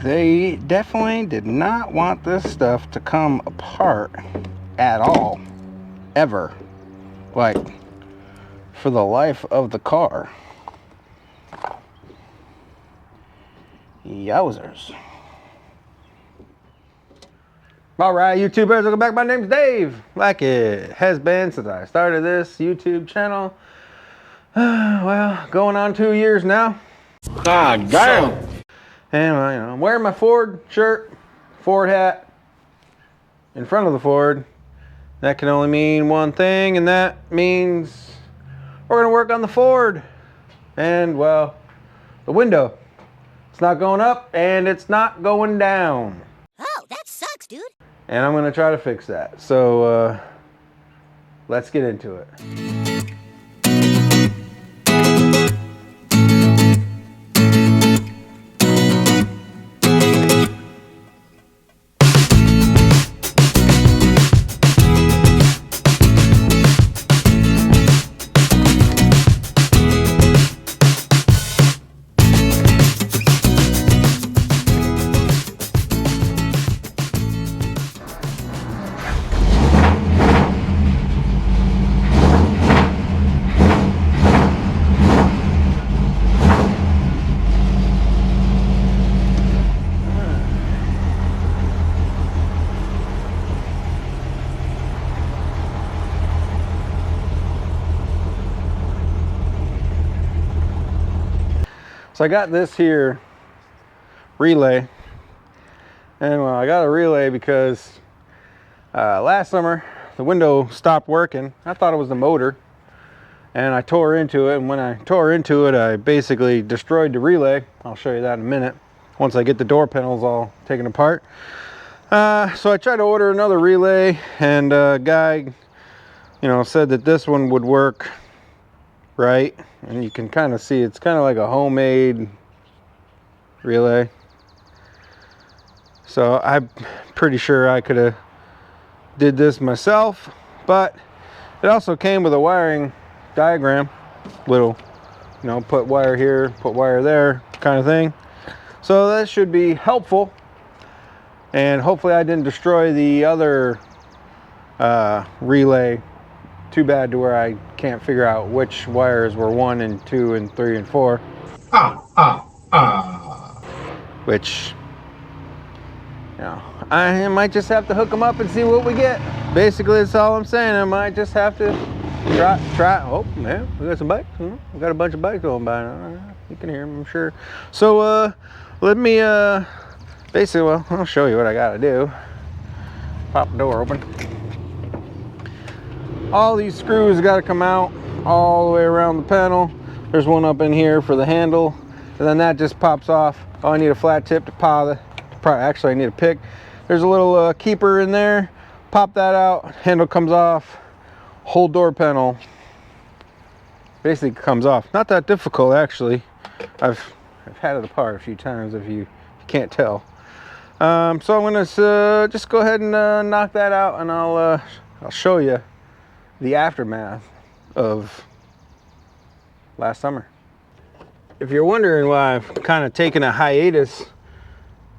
They definitely did not want this stuff to come apart at all, ever, like for the life of the car. Yowzers. Alright, YouTubers, welcome back. My name's Dave. Like it has been since I started this YouTube channel. Well, going on 2 years now. God damn. And I'm wearing my Ford shirt, Ford hat, in front of the Ford. That can only mean one thing, and that means we're gonna work on the Ford. And well, the window. It's not going up and it's not going down. Oh, that sucks, dude. And I'm gonna try to fix that. So let's get into it. So I got this here relay, and well, I got a relay because last summer the window stopped working. I thought it was the motor, and I tore into it, and when I tore into it I basically destroyed the relay. I'll show you that in a minute once I get the door panels all taken apart. So I tried to order another relay, and a guy said that this one would work right, and you can kind of see it's kind of like a homemade relay. So I'm pretty sure I could have did this myself, but it also came with a wiring diagram, little put wire here, put wire there kind of thing. So that should be helpful, and hopefully I didn't destroy the other relay too bad to where I can't figure out which wires were 1 and 2 and 3 and 4. Which, I might just have to hook them up and see what we get. Basically, that's all I'm saying. I might just have to try. Oh man, we got some bikes. We got a bunch of bikes going by now. You can hear them, I'm sure. So let me basically, well, I'll show you what I gotta do. Pop the door open. All these screws got to come out all the way around the panel. There's one up in here for the handle, and then that just pops off. Oh, I need a flat tip to pop actually I need a pick. There's a little keeper in there. Pop that out, handle comes off, whole door panel basically comes off. Not that difficult, actually. I've had it apart a few times, if you can't tell. So I'm gonna just go ahead and knock that out, and I'll show you the aftermath of last summer. If you're wondering why I've kind of taken a hiatus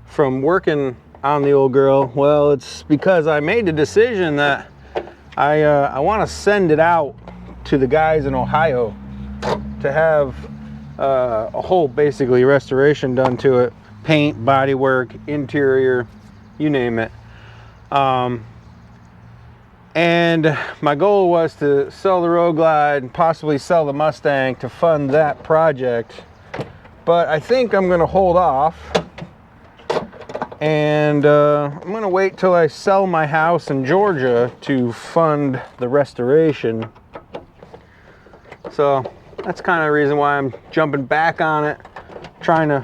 from working on the old girl, well, it's because I made the decision that I want to send it out to the guys in Ohio to have a whole basically restoration done to it. Paint, bodywork, interior, you name it. And my goal was to sell the Road Glide and possibly sell the Mustang to fund that project. But I think I'm going to hold off, and I'm going to wait till I sell my house in Georgia to fund the restoration. So that's kind of the reason why I'm jumping back on it, trying to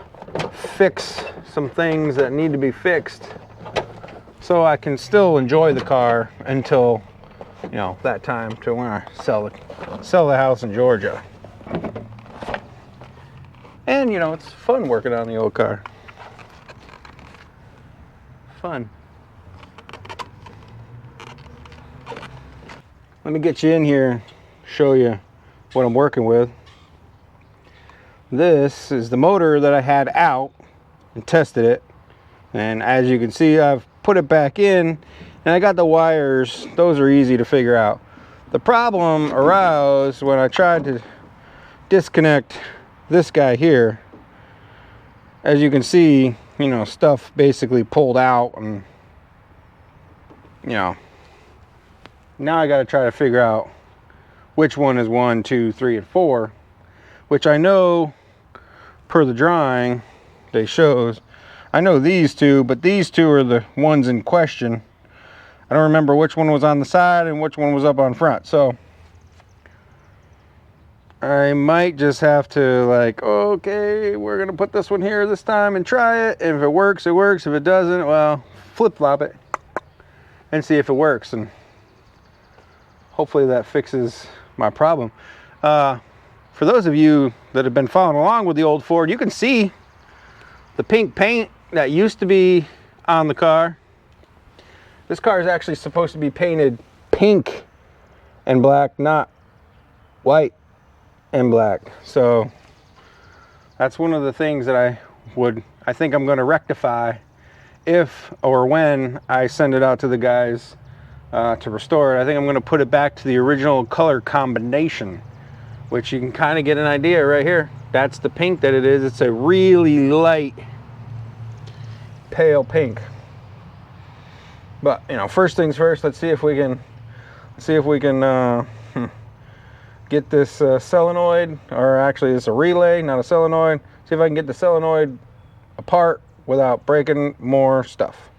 fix some things that need to be fixed, so I can still enjoy the car until, that time to when I sell the house in Georgia. And it's fun working on the old car. Fun. Let me get you in here and show you what I'm working with. This is the motor that I had out and tested it. And as you can see, I've put it back in, and I got the wires. Those are easy to figure out. The problem arose when I tried to disconnect this guy here. As you can see, you know, stuff basically pulled out, and you know, now I got to try to figure out which one is 1, 2, 3, and 4, which I know per the drawing they shows. I know these two, but these two are the ones in question. I don't remember which one was on the side and which one was up on front, so I might just have to, like, okay, we're gonna put this one here this time and try it, and if it works, it works. If it doesn't, well, flip-flop it and see if it works, and hopefully that fixes my problem. For those of you that have been following along with the old Ford, you can see the pink paint that used to be on the car. This car is actually supposed to be painted pink and black, not white and black. So that's one of the things that I think I'm going to rectify if or when I send it out to the guys to restore it. I think I'm going to put it back to the original color combination, which you can kind of get an idea right here. That's the pink that it is. It's a really light pale pink. But you know, first things first, let's see if we can get this solenoid, or actually it's a relay, not a solenoid. See if I can get the solenoid apart without breaking more stuff.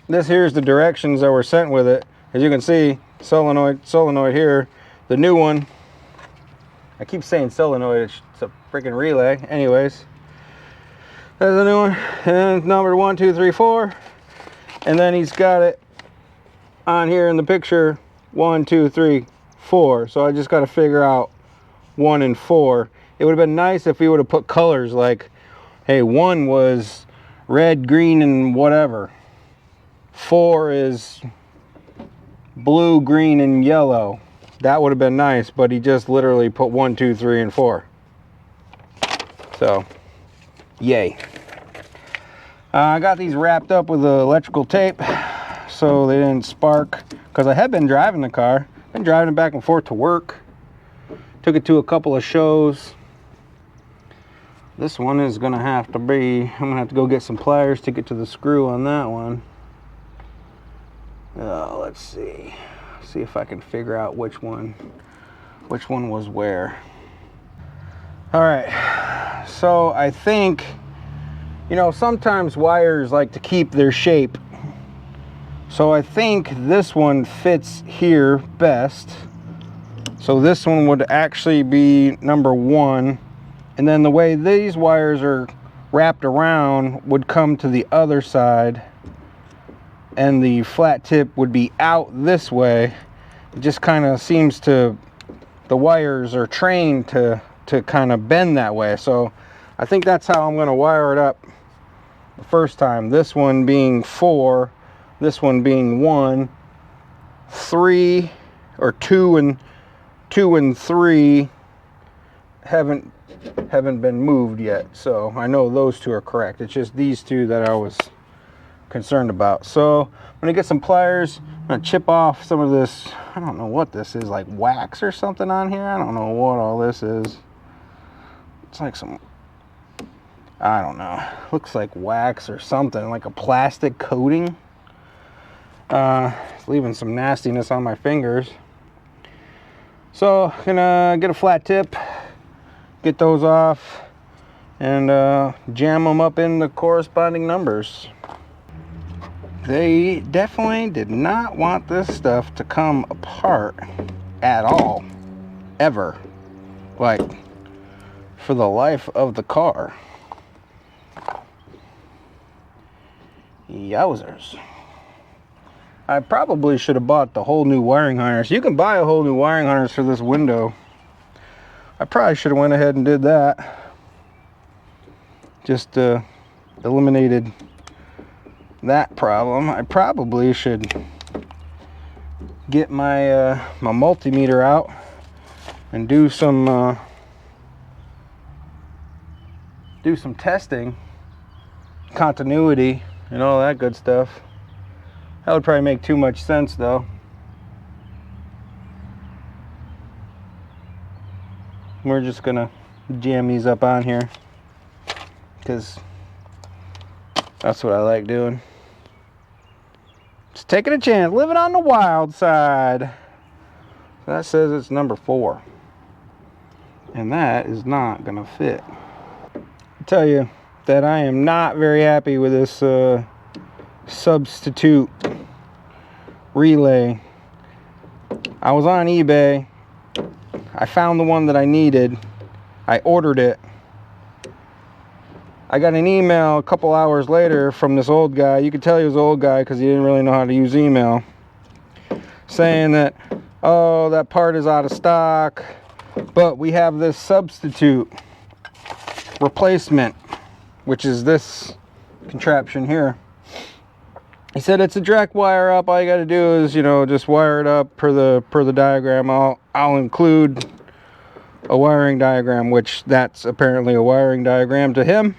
This here's the directions that were sent with it. As you can see, solenoid here. The new one, I keep saying solenoid, it's a freaking relay. Anyways, there's the new one, and number 1, 2, 3, 4. And then he's got it on here in the picture 1, 2, 3, 4. So I just got to figure out 1 and 4. It would have been nice if we would have put colors like, hey, 1 was red, green, and whatever. 4 is blue, green, and yellow. That would have been nice, but he just literally put 1, 2, 3, and 4. So, yay. I got these wrapped up with electrical tape so they didn't spark, because I had been driving the car. Been driving it back and forth to work. Took it to a couple of shows. This one is gonna have to be, I'm gonna have to go get some pliers to get to the screw on that one. Let's see if I can figure out which one was where. All right, so I think, you know, sometimes wires like to keep their shape. So I think this one fits here best. So this one would actually be number 1. And then the way these wires are wrapped around would come to the other side. And the flat tip would be out this way. It just kind of seems to, the wires are trained to kind of bend that way. So I think that's how I'm going to wire it up the first time. This one being 4, this one being 1, 3, or 2 and 3 haven't been moved yet. So I know those two are correct. It's just these two that I was concerned about. So I'm gonna get some pliers. I'm gonna chip off some of this, I don't know what this is, like wax or something on here. I don't know what all this is. It's like some, I don't know, looks like wax or something, like a plastic coating. It's leaving some nastiness on my fingers. So gonna get a flat tip, get those off, and jam them up in the corresponding numbers. They definitely did not want this stuff to come apart at all, ever, like for the life of the car. Yowzers. I probably should have bought the whole new wiring harness. You can buy a whole new wiring harness for this window. I probably should have went ahead and did that. Just eliminated that problem. I probably should get my my multimeter out and do some testing, continuity, and all that good stuff. That would probably make too much sense though. We're just gonna jam these up on here because that's what I like doing. Just taking a chance, living on the wild side. That says it's number 4. And that is not gonna fit. I tell you that I am not very happy with this substitute relay. I was on eBay. I found the one that I needed. I ordered it. I got an email a couple hours later from this old guy. You could tell he was an old guy because he didn't really know how to use email. Saying that, oh, that part is out of stock, but we have this substitute replacement, which is this contraption here. He said it's a direct wire up. All you got to do is, you know, just wire it up per the diagram. I'll include a wiring diagram, which that's apparently a wiring diagram to him.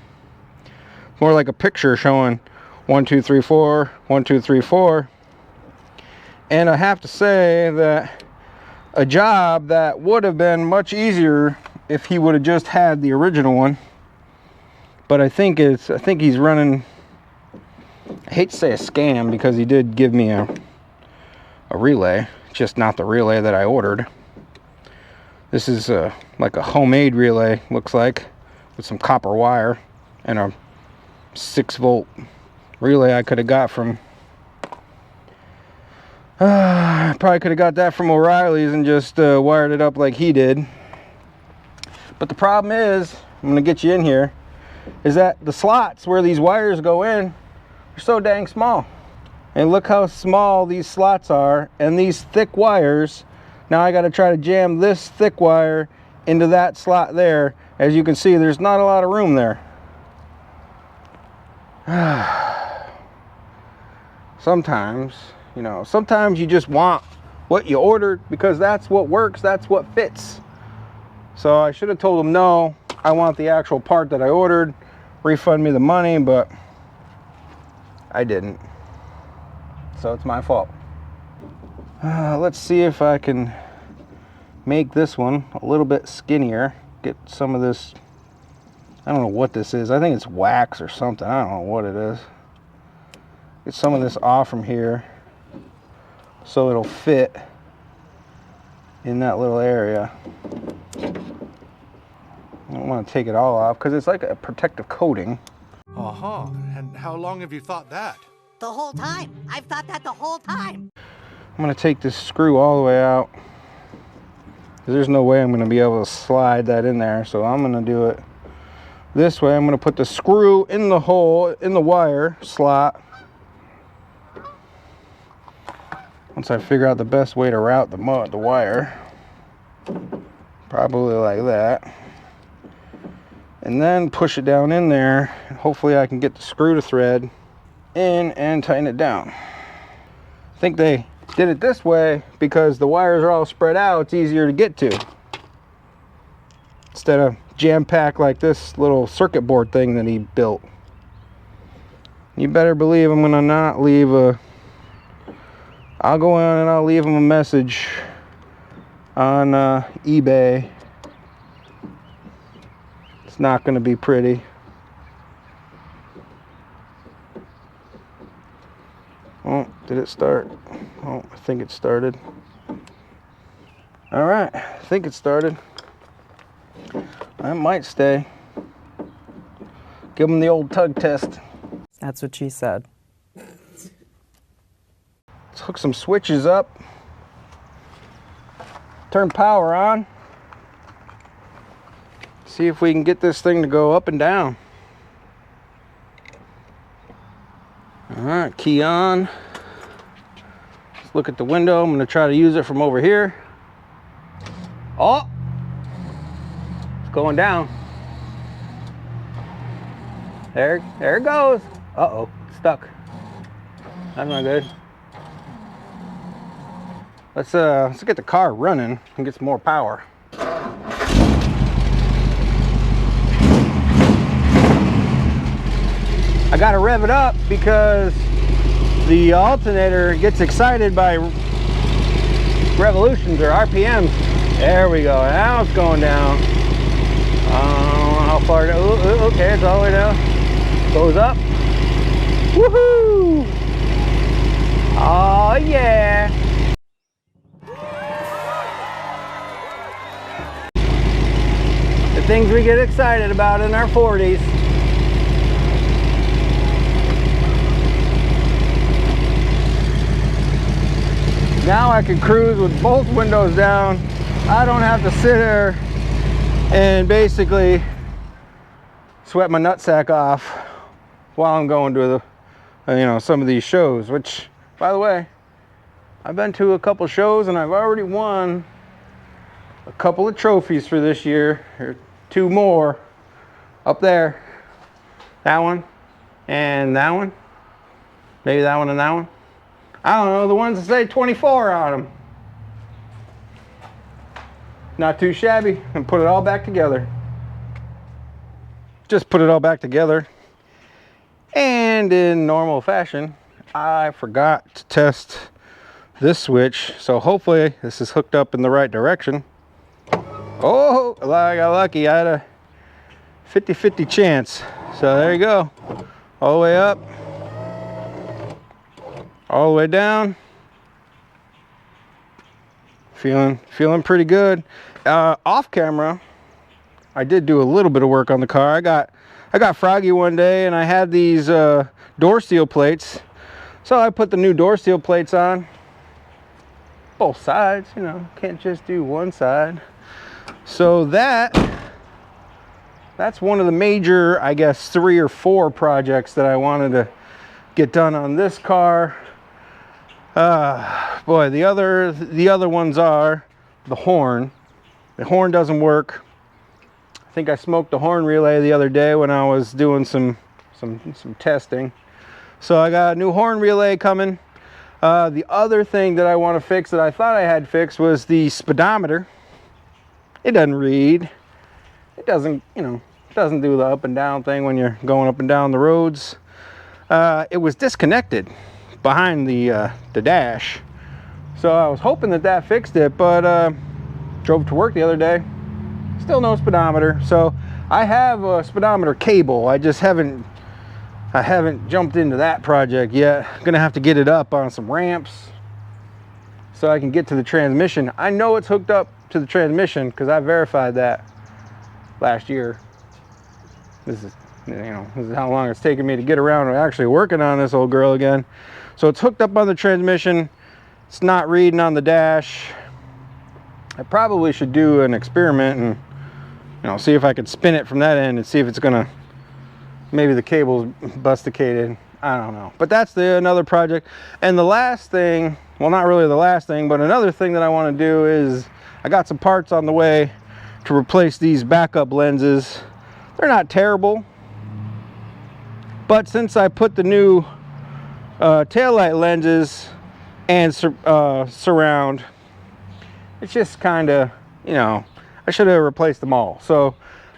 More like a picture showing 1 2 3 4 1 2 3 4. And I have to say that a job that would have been much easier if he would have just had the original one. But I think he's running, I hate to say a scam, because he did give me a relay, just not the relay that I ordered. This is like a homemade relay, looks like, with some copper wire and a 6-volt relay I could have got from probably could have got that from O'Reilly's and just wired it up like he did. But the problem is, I'm gonna get you in here, is that the slots where these wires go in are so dang small. And look how small these slots are, and these thick wires. Now I got to try to jam this thick wire into that slot there. As you can see, there's not a lot of room there. Sometimes, you know, sometimes you just want what you ordered because that's what works, that's what fits. So I should have told him, no, I want the actual part that I ordered, refund me the money, but I didn't. So it's my fault. Let's see if I can make this one a little bit skinnier. Get some of this, I don't know what this is. I think it's wax or something. I don't know what it is. Get some of this off from here so it'll fit in that little area. I don't want to take it all off because it's like a protective coating. Uh-huh. And how long have you thought that? The whole time. I've thought that the whole time. I'm going to take this screw all the way out. There's no way I'm going to be able to slide that in there. So I'm going to do it this way. I'm going to put the screw in the hole, in the wire slot. Once I figure out the best way to route the wire. Probably like that. And then push it down in there. And hopefully I can get the screw to thread in and tighten it down. I think they did it this way because the wires are all spread out. It's easier to get to instead of jam-packed like this little circuit board thing that he built. You better believe I'm gonna not leave a, I'll go on and I'll leave him a message on eBay. It's not gonna be pretty. Oh, did it start? Oh, I think it started. All right, I think it started. I might stay. Give them the old tug test. That's what she said. Let's hook some switches up. Turn power on. See if we can get this thing to go up and down. All right, key on. Let's look at the window. I'm going to try to use it from over here. Oh, it's going down. There it goes. Uh-oh, stuck. That's not good. Let's get the car running and get some more power. I got to rev it up because the alternator gets excited by revolutions or RPMs. There we go. Now it's going down. How far? Okay, it's all the way down. Goes up. Woohoo! Oh yeah! The things we get excited about in our 40s. Now I can cruise with both windows down. I don't have to sit there and basically sweat my nutsack off while I'm going to the, some of these shows, which, by the way, I've been to a couple shows and I've already won a couple of trophies for this year. There are 2 more up there. That one and that one. Maybe that one and that one. I don't know, the ones that say 24 on them. Not too shabby, and put it all back together. Just put it all back together. And in normal fashion, I forgot to test this switch. So hopefully this is hooked up in the right direction. Oh, I got lucky. I had a 50-50 chance. So there you go. All the way up. All the way down. Feeling pretty good. Off camera, I did do a little bit of work on the car. I got froggy one day and I had these door seal plates. So I put the new door seal plates on. Both sides, can't just do one side. So that's one of the major, I guess, 3 or 4 projects that I wanted to get done on this car. Boy, the other ones are the horn. The horn doesn't work. I think I smoked the horn relay the other day when I was doing some testing. So I got a new horn relay coming. The other thing that I want to fix that I thought I had fixed was the speedometer. It doesn't read. It doesn't, doesn't do the up and down thing when you're going up and down the roads. It was disconnected behind the dash. So I was hoping that fixed it, but drove to work the other day. Still no speedometer. So I have a speedometer cable. I haven't jumped into that project yet. I'm gonna have to get it up on some ramps so I can get to the transmission. I know it's hooked up to the transmission because I verified that last year. This is how long it's taken me to get around to actually working on this old girl again. So it's hooked up on the transmission. It's not reading on the dash. I probably should do an experiment and see if I could spin it from that end and see if it's gonna, maybe the cable's busticated. I don't know. But that's another project. And the last thing, well, not really the last thing, but another thing that I want to do is I got some parts on the way to replace these backup lenses. They're not terrible, but since I put the new taillight lenses and surround, it's just kind of, I should have replaced them all. So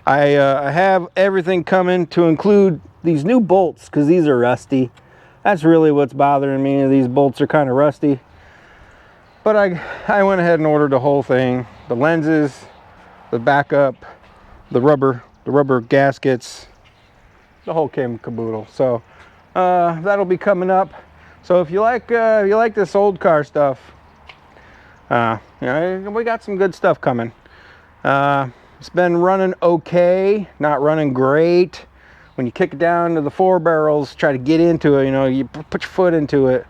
I have everything coming to include these new bolts because these are rusty. That's really what's bothering me. These bolts are kind of rusty. But I went ahead and ordered the whole thing. The lenses, the backup, the rubber gaskets, the whole kit and caboodle. So that'll be coming up. So if you like this old car stuff, we got some good stuff coming. It's been running okay, not running great. When you kick it down to the 4 barrels, try to get into it, you put your foot into it,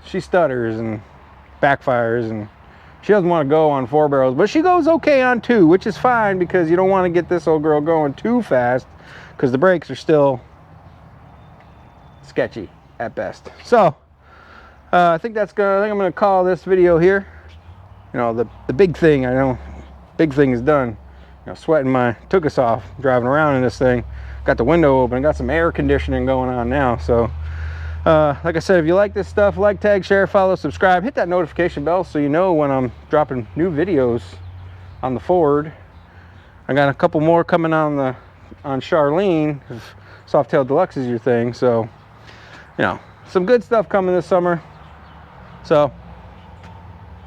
she stutters and backfires, and she doesn't want to go on 4 barrels, but she goes okay on 2, which is fine because you don't want to get this old girl going too fast because the brakes are still sketchy at best. So I think I'm gonna call this video here. The big thing, I know big thing is done. Sweating took us off driving around in this thing. Got the window open, got some air conditioning going on now. So like I said, if you like this stuff, like, tag, share, follow, subscribe, hit that notification bell so you know when I'm dropping new videos on the Ford. I got a couple more coming on Charlene. Softail Deluxe is your thing. So, you know, some good stuff coming this summer. So,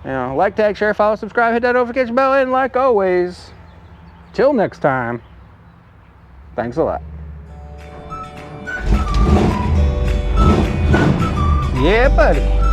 you know, like, tag, share, follow, subscribe, hit that notification bell, and like always, till next time, thanks a lot. Yeah, buddy.